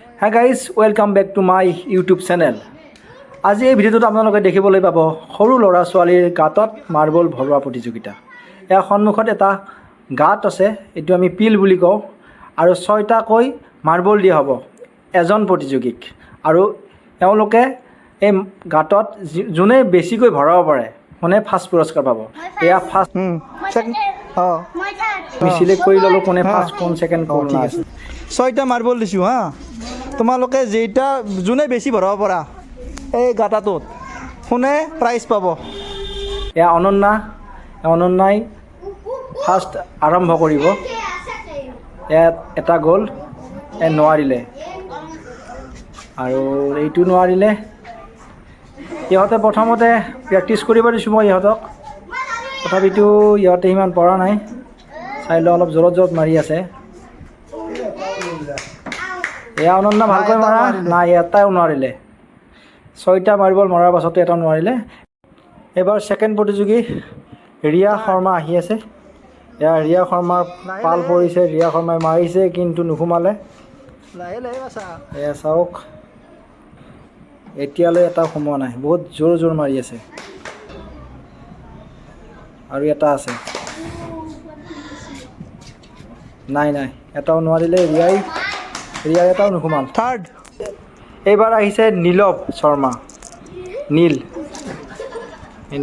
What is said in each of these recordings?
Hi guys, welcome back to my YouTube channel. আজি এই ভিডিওটোত আপোনালোকে দেখিবলৈ পাব সৰু ল'ৰা ছোৱালীৰ গাঁতত মাৰ্বল ভৰোৱা প্ৰতিযোগিতা। ইয়াৰ সন্মুখত এটা গাঁত আছে, এইটো আমি পিল বুলি কওঁ, আৰু 6টা কৈ মাৰ্বল দিয়া হ'ব এজন প্ৰতিযোগীক, আৰু তেওঁলোকে এই গাঁতত যোনে বেছিকৈ ভৰাব পাৰে কোনে ফাৰ্ষ্ট পুৰস্কাৰ পাব। এয়া ফাৰ্ষ্ট আমি সিলেক্ট কৰি ল'লোঁ কোনে ফাৰ্ষ্ট কোন ছেকেণ্ড কোন আছে। 6টা মাৰ্বল দিছোঁ হা, তোমালোকে যেইটা যোনে বেছি ভৰাব পৰা এই গাঁতাটোত কোনে প্ৰাইজ পাব। এয়া অনন্যাই ফাৰ্ষ্ট আৰম্ভ কৰিব। ইয়াত এটা গ'ল, নোৱাৰিলে, আৰু এইটো নোৱাৰিলে। ইহঁতে প্ৰথমতে প্ৰেক্টিছ কৰিব দিছোঁ মই ইহঁতক, তথাপিতো ইহঁতে ইমান পৰা নাই। চাই লওঁ, অলপ জোৰত মাৰি আছে। এয়া অনন্যা ভালকৈ মৰা নাই, এটাও নোৱাৰিলে। 6টা মাৰ্বল মৰাৰ পাছতো এটা নোৱাৰিলে। এইবাৰ ছেকেণ্ড প্ৰতিযোগী ৰিয়া শৰ্মা আহি আছে। এয়া ৰিয়া শৰ্মাৰ পাল পৰিছে, ৰিয়া শৰ্মাই মাৰিছে কিন্তু নোসোমালে। এয়া চাওক, এতিয়ালৈ এটাও সোমোৱা নাই, বহুত জোৰ মাৰি আছে। আৰু এটা আছে, নাই এটাও নোৱাৰিলে। ৰিয়াই এটাও নোসোমাল। থাৰ্ড এইবাৰ আহিছে নীলৱ শৰ্মা,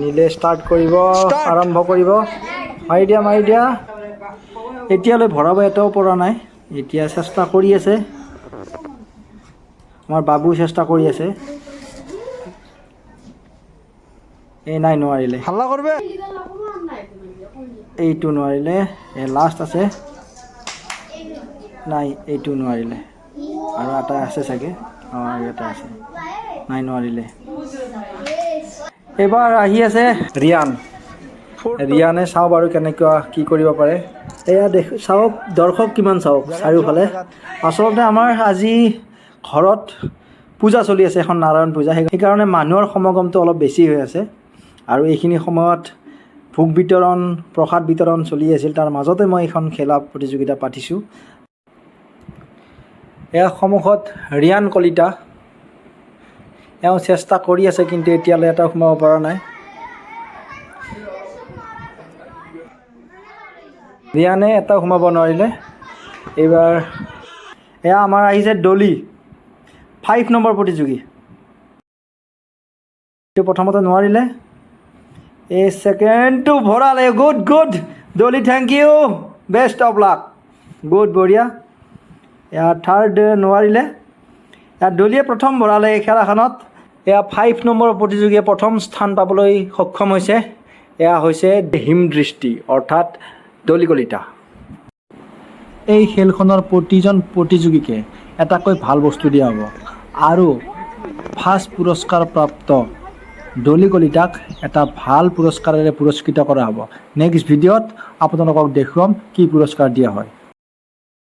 নীলে ষ্টাৰ্ট কৰিব, আৰম্ভ কৰিব। মাৰি দিয়া। এতিয়ালৈ ভৰাব এটাও পৰা নাই। এতিয়া চেষ্টা কৰি আছে, আমাৰ বাবু চেষ্টা কৰি আছে। নাই, নোৱাৰিলে। হাল্লা কৰবে। এইটো নোৱাৰিলে। লাষ্ট আছে, নাই এইটো নোৱাৰিলে। আৰু এটা আছে চাগে, আৰু এটা আছে, নাই নোৱাৰিলে। এইবাৰ আহি আছে ৰিয়ানে চাওঁ বাৰু কেনেকুৱা কি কৰিব পাৰে। এয়া চাওক, দৰ্শক কিমান চাওক চাৰিওফালে। আচলতে আমাৰ আজি ঘৰত পূজা চলি আছে, এখন নাৰায়ণ পূজা, সেইকাৰণে মানুহৰ সমাগমটো অলপ বেছি হৈ আছে। আৰু এইখিনি সময়ত ভোগ বিতৰণ, প্ৰসাদ বিতৰণ চলি আছিল, তাৰ মাজতে মই এখন খেলা প্ৰতিযোগিতা পাতিছোঁ। এয়া সন্মুখত ৰিয়ান কলিতা, এওঁ চেষ্টা কৰি আছে কিন্তু এতিয়ালৈ এটা সোমাব পৰা নাই। ৰিয়ানে এটা সোমাব নোৱাৰিলে। এইবাৰ এয়া আমাৰ আহিছে ডলি, 5 নম্বৰ প্ৰতিযোগী। এইটো প্ৰথমতে নোৱাৰিলে, এই ছেকেণ্ডটো ভৰালে। Good Dolly, thank you, best of luck, good, বঢ়িয়া। এয়া থাৰ্ড নোৱাৰিলে। ইয়াত ডলিয়ে প্ৰথম ভৰালে এই খেলাখনত। এয়া 5 নম্বৰ প্ৰতিযোগীয়ে প্ৰথম স্থান পাবলৈ সক্ষম হৈছে। এয়া হৈছে হিমদৃষ্টি, অৰ্থাৎ ডলি কলিতা। এই খেলখনৰ প্ৰতিজন প্ৰতিযোগীকে এটাকৈ ভাল বস্তু দিয়া হ'ব, আৰু ফাৰ্ষ্ট পুৰস্কাৰ প্ৰাপ্ত ডলি কলিতাক এটা ভাল পুৰস্কাৰেৰে পুৰস্কৃত কৰা হ'ব। নেক্সট ভিডিঅ'ত আপোনালোকক দেখুৱাম কি পুৰস্কাৰ দিয়া হয়।